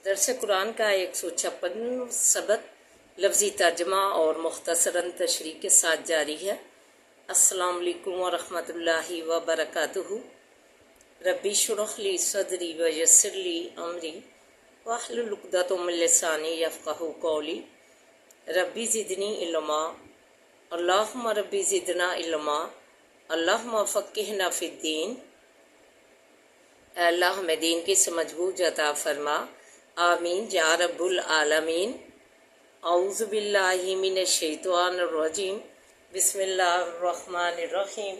درس قرآن کا 156 سبق لفظی ترجمہ اور مختصراً تشریح کے ساتھ جاری ہے۔ السلام علیکم ورحمۃ اللہ وبرکاتہ۔ ربی اشرح لی صدری ویسر لی امری واحلل عقدۃ من لسانی یفقہوا قولی۔ ربی زدنی علما، اللہم ربی زدنا علما، اللہم فقہنا فی الدین۔ اے اللہ ہمیں دین کی سمجھ بوجھ عطا فرما، آمین یا رب العالمین۔ اعوذ باللہ من الشیطان الرجیم، بسم اللہ الرحمن الرحیم۔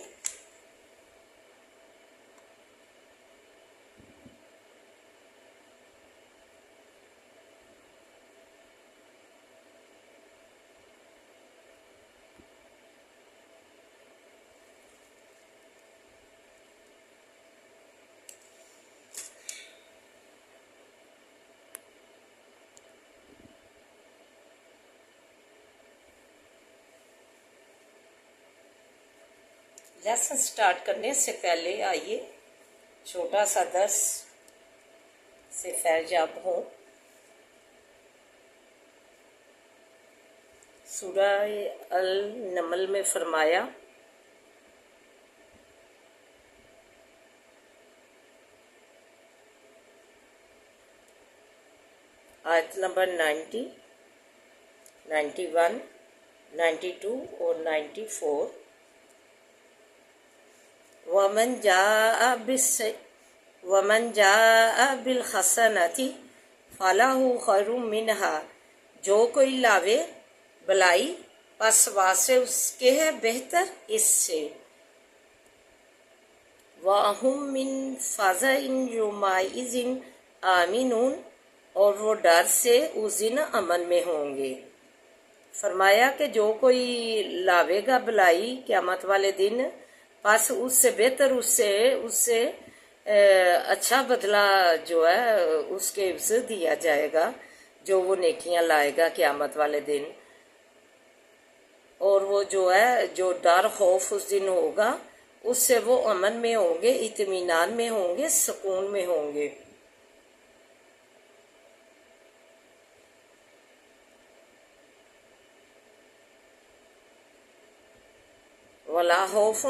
لیسن سٹارٹ کرنے سے پہلے آئیے چھوٹا سا درس سے فیضیاب ہوں۔ سورہ النمل میں فرمایا آیت نمبر 90، 91، 92 اور 94۔ ومن جاء بالحسنۃ فلہ خیر منہا، جو کوئی لاوے بلائی پس واسطے اس کے ہے بہتر اس سے۔ وَهُمْ مِنْ فَزَعٍ يَوْمَئِذٍ آمِنُونَ، اور وہ ڈر سے اس دن امن میں ہوں گے۔ فرمایا کہ جو کوئی لاوے گا بلائی قیامت والے دن، پس اس سے بہتر اس سے اچھا بدلہ جو ہے اس کے عوض دیا جائے گا، جو وہ نیکیاں لائے گا قیامت والے دن۔ اور وہ جو ہے جو ڈر خوف اس دن ہوگا، اس سے وہ امن میں ہوں گے، اطمینان میں ہوں گے، سکون میں ہوں گے۔ وَلَا خَوْفٌ،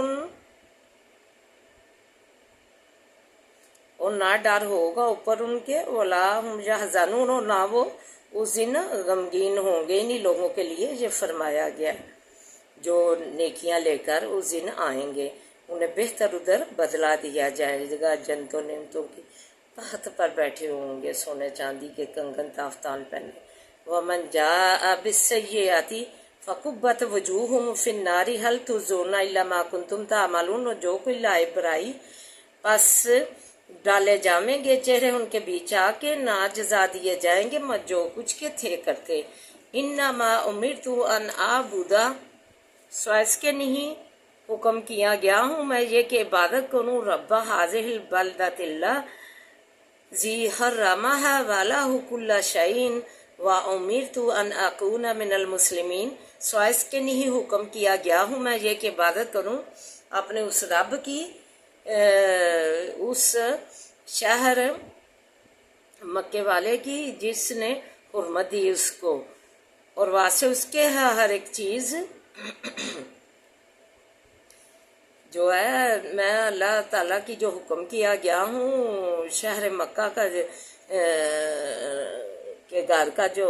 اور نہ ڈر ہوگا اوپر ان کے، وَلَا هُمْ يَحْزَنُونَ، اور نہ وہ اس دن غمگین ہوں گے۔ انہی لوگوں کے لیے یہ فرمایا گیا جو نیکیاں لے کر اس دن آئیں گے، انہیں بہتر ادھر بدلا دیا جائے گا، جنتوں نعمتوں کی تحت پر بیٹھے ہوں گے، سونے چاندی کے کنگن تافتان پہنے۔ وَمَنْ جَاءَ بِالسَّيِّئَةِ فَكُبَّتْ وُجُوهُهُمْ فِي النَّارِ هَلْ تُجْزَوْنَ إِلَّا مَا كُنْتُمْ تَعْمَلُونَ، اور جو کوئی لائے برائی پس ڈالے جامیں گے چہرے ان کے بیچ آ کے، نہ جزا دیے جائیں گے جو کچھ کے تھے کرتے۔ انما امرت ان اعبد، سوائے اس کے نہیں حکم کیا گیا ہوں میں یہ کہ عبادت کروں رب هذه البلدۃ الذی حرمھا وله کل شیء وامرت ان اکون من المسلمین، سوائے اس کے نہیں حکم کیا گیا ہوں میں یہ کہ عبادت کروں اپنے اس رب کی، اس شہر مکے والے کی جس نے حرمت دی اس کو، اور واسطے اس کے ہے ہر ایک چیز جو ہے میں اللہ تعالیٰ کی جو حکم کیا گیا ہوں، شہر مکہ کا کے گھر کا جو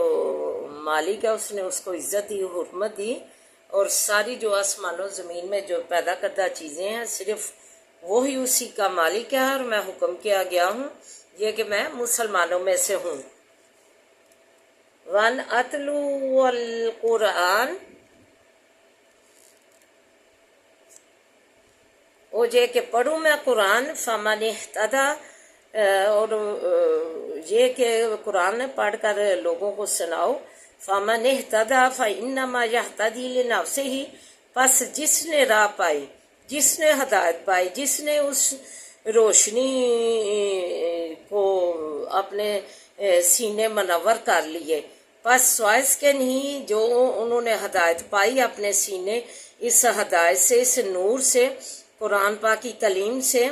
مالک ہے اس نے اس کو عزت دی، حرمت دی، اور ساری جو آسمان و زمین میں جو پیدا کردہ چیزیں ہیں صرف وہی اسی کا مالک ہے، اور میں حکم کیا گیا ہوں یہ کہ میں مسلمانوں میں سے ہوں۔ وَأَنْ أَتْلُوَ الْقُرْآنَ، اور یہ کہ پڑھوں میں قرآن، فَمَنِ اهْتَدَىٰ، اور یہ کہ قرآن پڑھ کر لوگوں کو سناؤ، فَمَنِ اهْتَدَىٰ فَإِنَّمَا يَهْتَدِي لِنَفْسِهِ، پس جس نے راہ پائی، جس نے ہدایت پائی، جس نے اس روشنی کو اپنے سینے منور کر لیے، پس سوائے اس کے نہیں جو انہوں نے ہدایت پائی اپنے سینے، اس ہدایت سے، اس نور سے، قرآن پاک کی تعلیم سے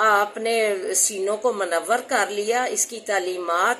اپنے سینوں کو منور کر لیا، اس کی تعلیمات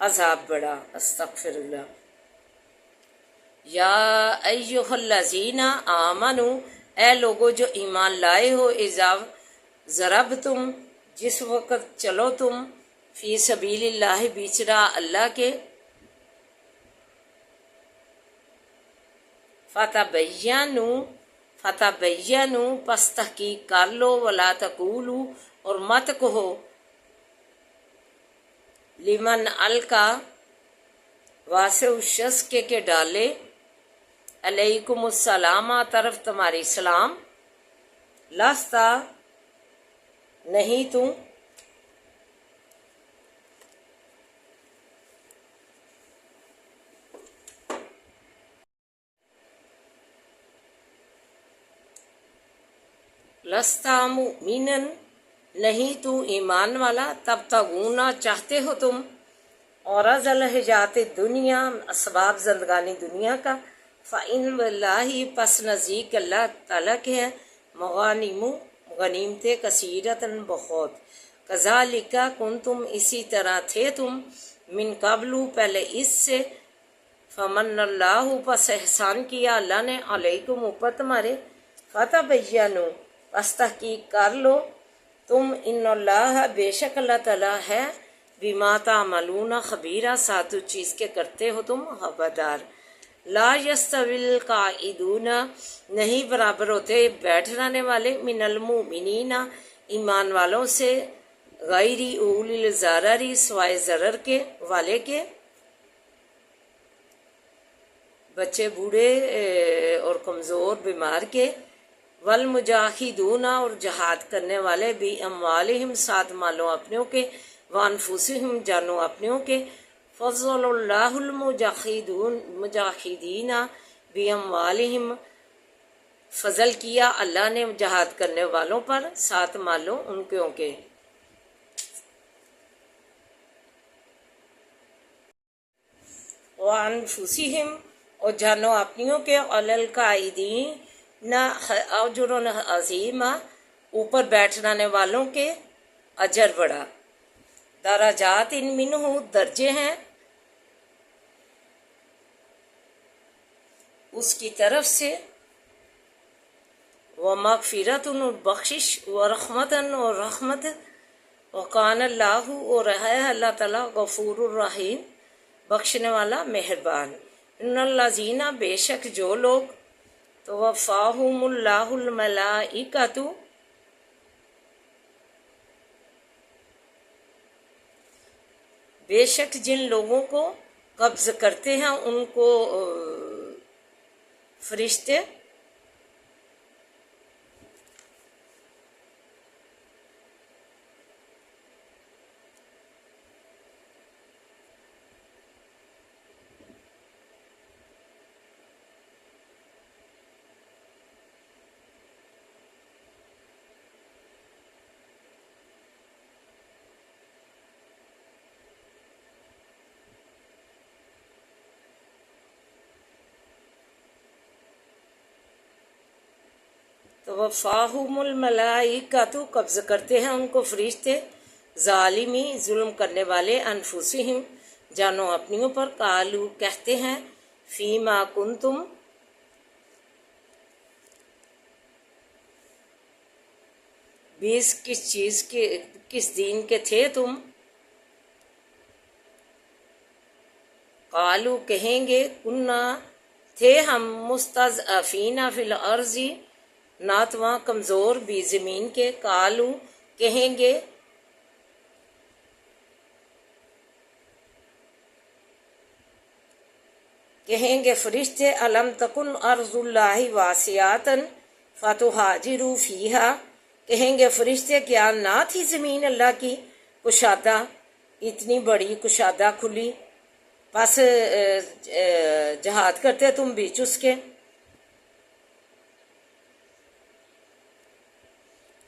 عذاب بڑا. استغفر اللہ. یا ایہا الذین آمنو، اے لوگو جو ایمان لائے ہو، اذا ضربتم، جس وقت چلو تم، فی سبیل اللہ، بیچ راہ اللہ کے، فتبینوا، پس تحقیق کر لو، ولا تقولوا، اور مت کہو، لمن القا، واسے اس شخص کے کہ ڈالے، علیکم السلام، طرف تمہاری سلام، لستا، نہیں تو، لستا مؤمنا، نہیں تو ایمان والا، تب تغونا، چاہتے ہو تم، اور از الحیات دنیا، اسباب زندگانی دنیا کا، فَإِنْ وَاللَّهِ، پس نزدیک اللہ تعالیٰ کے ہیں، مغانم، غنیمتیں، کثیرتاً، بہت، کذالک، کنتم، اسی طرح تھے تم، من قبل، پہلے اس سے، فمن اللہ، پس احسان کیا اللہ نے، علیکم، اوپر تمہارے، فتبینوا، پس تحقیق کر لو تم، ان اللہ، بے شک اللہ تعالیٰ ہے، بما تعملون، خبیرہ، ساتھ اس چیز کے کرتے ہو تم خبردار. لا یستوی القاعدون، نہیں برابر ہوتے بیٹھ رہنے والے، من المؤمنین، ایمان والوں سے، غیر اولی الضرر، سوائے ضرر کے والے کے، بچے، بوڑھے اور کمزور، بیمار کے، والمجاہدون، اور جہاد کرنے والے، بھی اموالہم، ساتھ مالوں اپنوں کے، وانفسہم، جانوں اپنوں کے، فضل اللہ المجاہدین بھی اموالہم، فضل کیا اللہ نے جہاد کرنے والوں پر، ساتھ مالوں ان کے. وانفسہم، اور جانوں اپنیوں کے، علی القاعدین اجر عظیم، اوپر بیٹھنے والوں کے اجر بڑا. درجات منہ، درجے ہیں اس کی طرف سے، ومغفرت، اور بخشش، ورحمت، اور رحمت، وکان اللہ، اور ہے اللہ تعالیٰ، غفور الرحیم، بخشنے والا، مہربان. ان الذین، بے شک جو لوگ، توفاہم اللہ الملائکۃ، بے شک جن لوگوں کو قبض کرتے ہیں ان کو فرشتے، توفاہم الملائکۃ، قبض کرتے ہیں ان کو فرشتے، ظالمی، ظلم کرنے والے، انفسہم، جانوں اپنیوں پر، قالو، کہتے ہیں، فیما کنتم، بیس کس چیز کے، کس دین کے تھے تم، قالو، کہیں گے، کننا، تھے ہم، مستضعفین فی الارض، ناتواں، کمزور، بھی زمین کے، قالو، کہیں گے فرشتے، الم تکن ارض اللہ واسعۃ فتہاجروا فیہا، کہیں گے فرشتے، کیا نہ تھی زمین اللہ کی کشادہ، اتنی بڑی کشادہ کھلی، پس جہاد کرتے تم بیچ اس کے.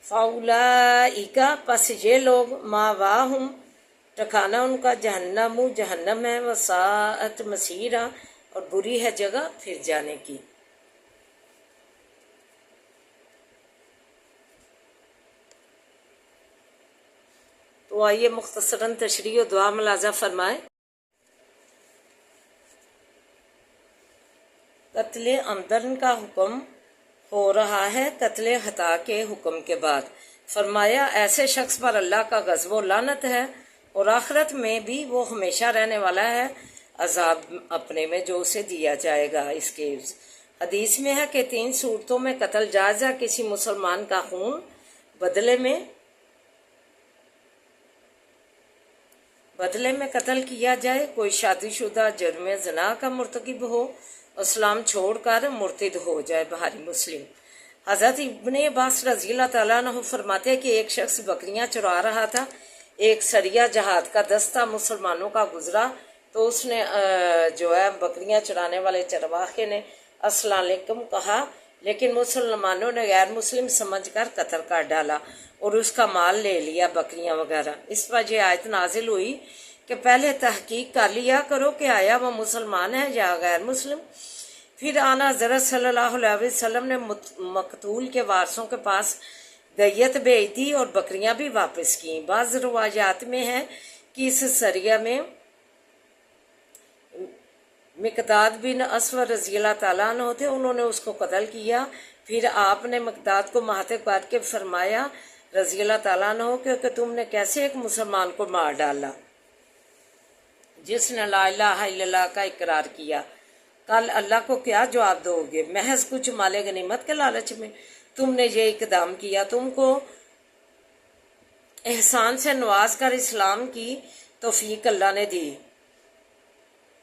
فاولئک، پس یہ لوگ، ماواہم، ٹھکانہ ان کا، جہنم، جہنم ہے، وساءت مصیرا، اور بری ہے جگہ پھر جانے کی. تو آئیے مختصراً تشریح و دعا ملاحظہ فرمائیں. قتل عمدن کا حکم ہو رہا ہے قتل خطا کے حکم کے بعد۔ فرمایا ایسے شخص پر اللہ کا غضب و لعنت ہے اور آخرت میں بھی وہ ہمیشہ رہنے والا ہے عذاب اپنے میں جو اسے دیا جائے گا۔ اس کے حدیث میں ہے کہ 3 صورتوں میں قتل جائز ہے۔ کسی مسلمان کا خون بدلے میں قتل کیا جائے، کوئی شادی شدہ جرم زنا کا مرتکب ہو، اسلام چھوڑ کر مرتد ہو جائے۔ بخاری مسلم۔ حضرت ابن عباس رضی اللہ تعالیٰ عنہ فرماتے ہیں کہ ایک شخص بکریاں چرا رہا تھا، ایک سریہ جہاد کا دستہ مسلمانوں کا گزرا تو اس نے بکریاں چرانے والے چرواہے نے السلام علیکم کہا، لیکن مسلمانوں نے غیر مسلم سمجھ کر قتل کر ڈالا اور اس کا مال لے لیا، بکریاں وغیرہ۔ اس پر یہ آیت نازل ہوئی کہ پہلے تحقیق کر لیا کرو کہ آیا وہ مسلمان ہے یا غیر مسلم۔ پھر آنا حضرت صلی اللہ علیہ وسلم نے مقتول کے وارثوں کے پاس دیت بھیج دی اور بکریاں بھی واپس کیں۔ بعض روایات میں ہے کہ اس سریہ میں مقداد بن اسود رضی اللہ تعالیٰ عنہ تھے، انہوں نے اس کو قتل کیا۔ پھر آپ نے مقداد کو ماتھے کر کے فرمایا رضی اللہ تعالیٰ عنہ کہ تم نے کیسے ایک مسلمان کو مار ڈالا جس نے لا الہ الا اللہ کا اقرار کیا؟ کل اللہ کو کیا جواب دو گے؟ محض کچھ مال غنیمت کے لالچ میں تم نے یہ اقدام کیا۔ تم کو احسان سے نواز کر اسلام کی توفیق اللہ نے دی۔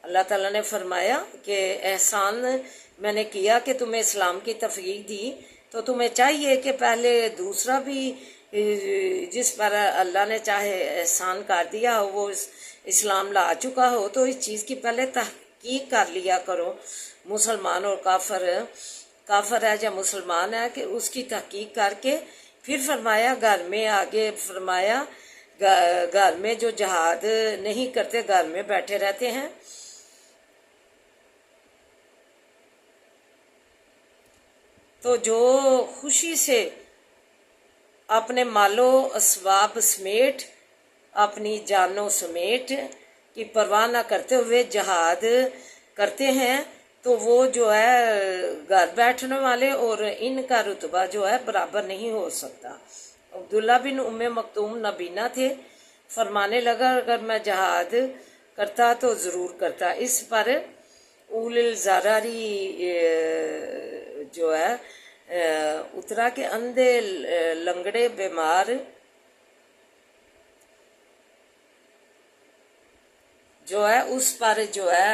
اللہ تعالیٰ نے فرمایا کہ احسان میں نے کیا کہ تمہیں اسلام کی توفیق دی، تو تمہیں چاہیے کہ پہلے دوسرا بھی جس پر اللہ نے چاہے احسان کر دیا ہو وہ اسلام لا چکا ہو تو اس چیز کی پہلے تحقیق کر لیا کرو۔ مسلمان اور کافر ہے یا مسلمان ہے کہ اس کی تحقیق کر کے پھر فرمایا گھر میں آگے فرمایا گھر میں جو جہاد نہیں کرتے گھر میں بیٹھے رہتے ہیں تو جو خوشی سے اپنے مالو اسباب سمیٹ اپنی جانوں سمیٹ کی پرواہ نہ کرتے ہوئے جہاد کرتے ہیں تو وہ جو ہے گھر بیٹھنے والے اور ان کا رتبہ جو ہے برابر نہیں ہو سکتا۔ عبداللہ بن ام مکتوم نبینا تھے، فرمانے لگا اگر میں جہاد کرتا تو ضرور کرتا۔ اس پر اول الزراری جو ہے اترا کے اندھے لنگڑے بیمار جو ہے اس پر جو ہے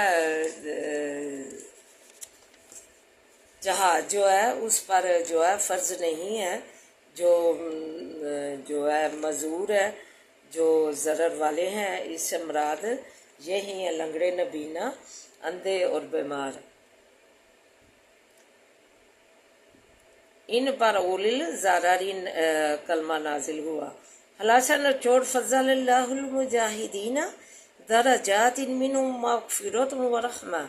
جہاد جو ہے اس پر جو ہے فرض نہیں ہے، جو ہے معذور ہے، جو ضرر والے ہیں، اس سے مراد یہی ہیں لنگڑے نبینا، اندھے اور بیمار۔ ان پر اول الزراری کلمہ نازل ہوا۔ خلاصہ نچوڑ فضل اللہ المجاہدین درجات منہم مغفرۃ و رحمہ۔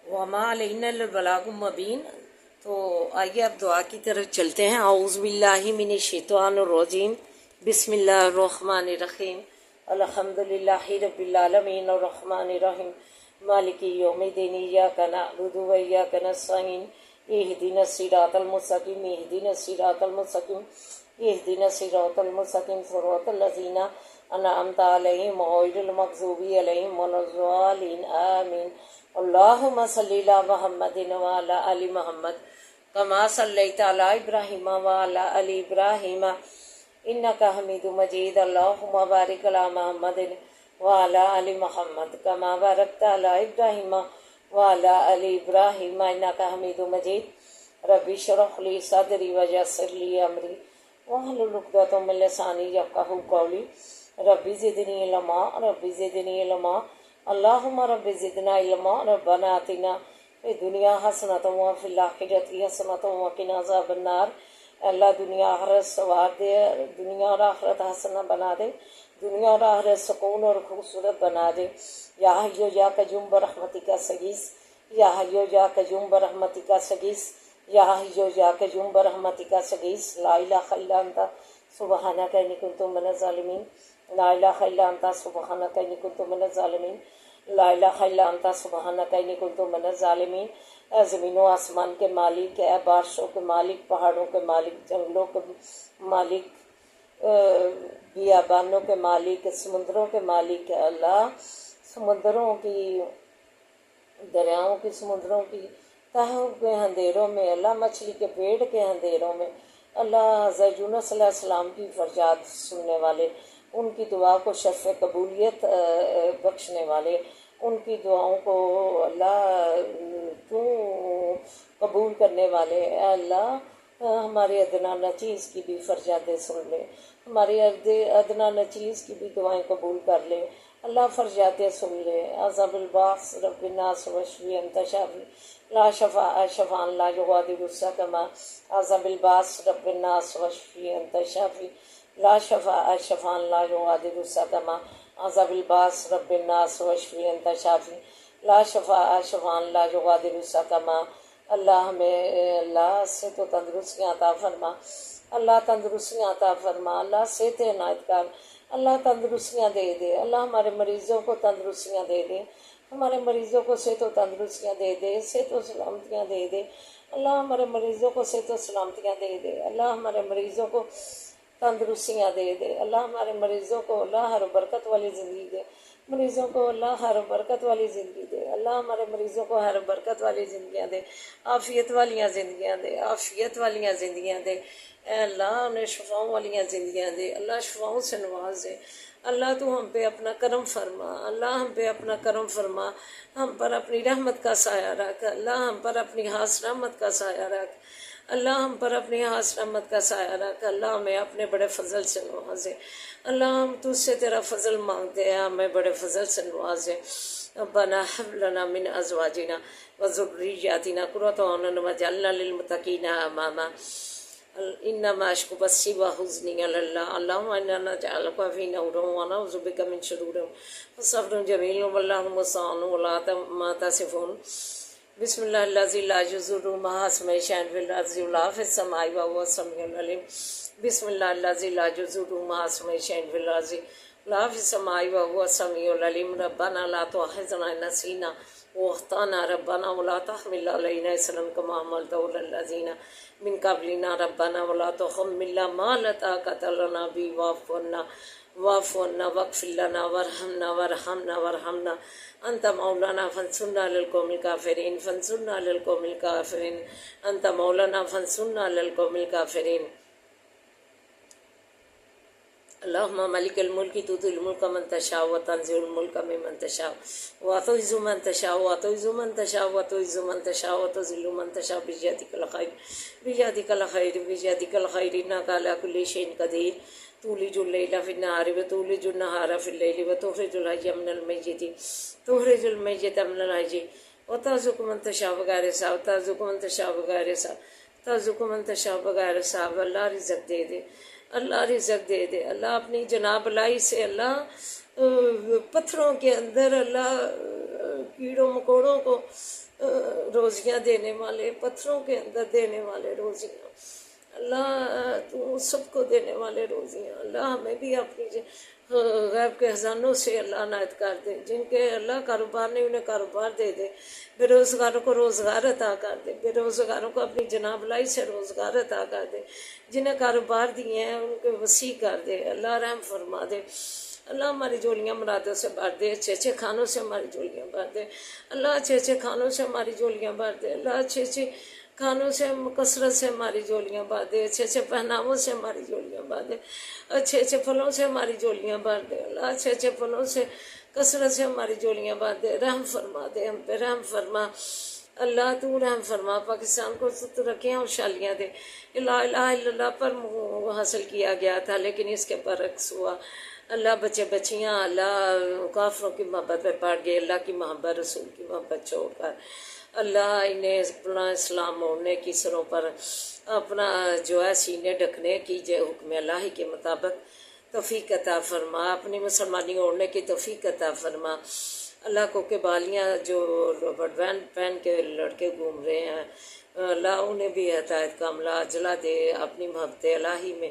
وما علینا البلاغ المبین۔ تو آئیے اب دعا کی طرف چلتے ہیں۔ اعوذ باللہ من الشیطان الرجیم، بسم اللہ الرحمن الرحیم، الحمد للہ رب العالمین الرحمن الرحیم مالک یوم الدین، ایاک نعبد و ایاک نستعین، اہدنا الصراط المستقیم، اہدنا الصراط المستقیم، اہدنا الصراط المستقیم، صراط الذین انعمت علیہم غیر المغضوب علیہم ولا الضالین، آمین۔ اللہم صلی علی محمد وعلی آل محمد کما صلیت علی ابراہیم وعلی آل ابراہیم انکا حمید مجید۔ اللہم بارک علی محمد وعلی آل محمد کما بارکت علی ابراہیم وعلی آل ابراہیم انکا حمید مجید۔ رب اشرح لی صدری ویسر لی امری واحلل عقدۃ من لسانی یفقہوا قولی۔ رب زدنی علما، رب زدنی علما، اللہم رب زدنا علما، ربنا آتنا فی الدنیا حسنۃ وفی الآخرۃ حسنۃ وقنا عذاب النار۔ اللہ دنیا آخرت سوار دے، دنیا اور آخرت حسنہ بنا دے، دنیا اور آخرت سکون اور خوبصورت بنا دے۔ یا حیو یا قیوم برحمتک استغیث، یا حیو یا قیوم برحمتک استغیث، یا حیو یا قیوم برحمتک استغیث۔ لا الہ الا انت سبحانک انی کنت من الظالمین، لا الہ الا انت سبحانک انی کنت من الظالمین، لا الہ الا انت سبحانک انی کنت من الظالمین۔ اے زمین و آسمان کے مالک، اے بارشوں کے مالک، پہاڑوں کے مالک، جنگلوں کے مالک، بیابانوں کے مالک، سمندروں کے مالک، اے اللہ سمندروں کی، دریاؤں کی، سمندروں کی تہوں کے اندھیروں میں، اللہ مچھلی کے پیڑ کے اندھیروں میں، اللہ حضرت یونس علیہ السلام کی فریاد سننے والے، ان کی دعا کو شرف قبولیت بخشنے والے، ان کی دعاؤں کو اللہ تو قبول کرنے والے، اے اللہ ہمارے ادنا نچیز کی بھی فریادیں سن لے، ہماری ادنا نچیز کی بھی دعائیں قبول کر لے، اللہ فریادیں سن لے۔ عذاب الباس رب الناس وشفی انت شافی لا شفاء شفاء لا یغادر سقما، عذاب الباس رب الناس وشفی انت شافی لا شفاء شفاء لا یغادر سقما، عذاب الباس رب الناس وشفی انت شافی لا شفاء شفاء لا یغادر سقما۔ اللہ ہمیں اللہ سے تو تندرستیاں عطا فرما، اللہ تندرستیاں عطا فرما، اللہ صحت عنایت کر، اللہ تندرستیاں دے دے، اللہ ہمارے مریضوں کو تندرستیاں دے دے، ہمارے مریضوں کو صحت و تندرستیاں دے دے، صحت و سلامتیاں دے دے، اللہ ہمارے مریضوں کو صحت و سلامتیاں دے دے، اللہ ہمارے مریضوں کو تندرستیاں دے دے، اللہ ہمارے مریضوں کو اللہ ہر برکت والی زندگی دے، مریضوں کو اللہ ہر برکت والی زندگی دے، اللہ ہمارے مریضوں کو ہر برکت والی زندگیاں دے، عافیت والیاں زندگیاں دے، عافیت والیاں زندگیاں دے، اے اللہ انہیں شفاؤں والیاں زندگیاں دے، اللہ شفاؤں سے نواز دے، اللہ تو ہم پہ اپنا کرم فرما، اللہ ہم پہ اپنا کرم فرما، ہم پر اپنی رحمت کا سایہ رکھ، اللہ ہم پر اپنی خاص رحمت کا سایہ رکھ، اللہ ہم پر اپنی خاص رحمت کا سایہ رکھ، اللہ ہمیں اپنے بڑے فضل سے نوازے، اللہ ہم تجھ سے تیرا فضل مانگتے ہیں، ہمیں بڑے فضل سے نوازے۔ ربنا هب لنا من ازواجنا وذرياتنا قرة اعين واجعلنا للمتقين اماما، انما اشكو بثي وحزني على الله، اللهم انا نجعلك في نور ونعوذ بك من شرور، فصبر جميل والله المستعان ولا ما تصفون۔ بسم اللہ الذی لا یضر مع اسمہ شیء فی الارض ولا فی السماء وهو السمیع العلیم۔ بسم اللہ الذی لا یضر مع اسمہ شیء فی الارض ولا فی السماء وهو السمیع العلیم۔ ربنا لا تؤاخذنا ان نسینا واخطأنا، ربنا ولا تحمل علینا اصرا کما حملته على الذین من قبلنا، ربنا ولا تحملنا ما لا طاقة لنا به واعف عنا واعف عنا واغفر لنا وارحمنا انت مولانا فانصرنا على القوم الكافرين، فانصرنا على القوم الكافرين، انت مولانا فانصرنا على القوم الكافرين۔ اللهم مالك الملك تؤتي الملك من تشاء وتنزع الملك ممن تشاء وتعز من تشاء وتعز من تشاء وتعز من تشاء وتذل من تشاء بيدك الخير بيدك الخير بيدك الخير انك على كل شيء قدير، تولج الليل في النهار وتولج النهار في الليل وتخرج الحي من الميت تخرج الميت من الحي وترزق من تشاء بغير حساب وترزق من تشاء بغير حساب ترزق من تشاء بغیر حساب۔ اللہ رزق دے دے، اللہ رزق دے دے، اللہ اپنی جناب لائی سے اللہ پتھروں کے اندر اللہ کیڑوں مکوڑوں کو روزیاں دینے والے، پتھروں کے اندر دینے والے روزیاں، اللہ تو سب کو دینے والے روزیاں، اللہ ہمیں بھی اپنی غیب کے خزانوں سے اللہ عنایت کر دے، جن کے اللہ کاروبار نہیں انہیں کاروبار دے دے، بے روزگاروں کو روزگار عطا کر دے، بے روزگاروں کو اپنی جناب لائی سے روزگار عطا کر دے، جنہیں کاروبار دیے ہیں ان کو وسیع کر دے، اللہ رحم فرما دے، اللہ ہماری جولیاں مرادوں سے بھر دے، اچھے اچھے کھانوں سے ہماری جولیاں بھر دے، اللہ اچھے اچھے کھانوں سے ہماری جولیاں بھر دے، اللہ اچھے اچھے کھانوں سے کثرت سے ہماری جولیاں بھر دے، اچھے اچھے پہناووں سے ہماری جولیاں بھر دے، اچھے اچھے پھلوں سے ہماری جولیاں بھر دے، اللہ اچھے اچھے پھلوں سے کثرت سے ہماری جولیاں بھر دے، رحم فرما دے، ہم پہ رحم فرما، اللہ تو رحم فرما، پاکستان کو ترقیاں اور شالیاں دے۔ لا الہ الا اللہ پر حاصل کیا گیا تھا لیکن اس کے برعکس ہوا، اللہ بچے بچیاں اللہ کافروں کی محبت پہ پڑ گئے، اللہ کی محبت رسول کی محبت چھوڑ کر، اللہ انہیں اپنا اسلام اوڑھنے کی سروں پر اپنا جو ہے سینے ڈھکنے کی جو حکم الہی کے مطابق توفیق عطا فرما، اپنی مسلمانی اوڑھنے کی توفیق عطا فرما، اللہ کو کہ بالیاں جو ربڑ بینڈ پہن کے لڑکے گھوم رہے ہیں اللہ انہیں بھی ہدایت کاملہ اجلا دے، اپنی محبت الہی میں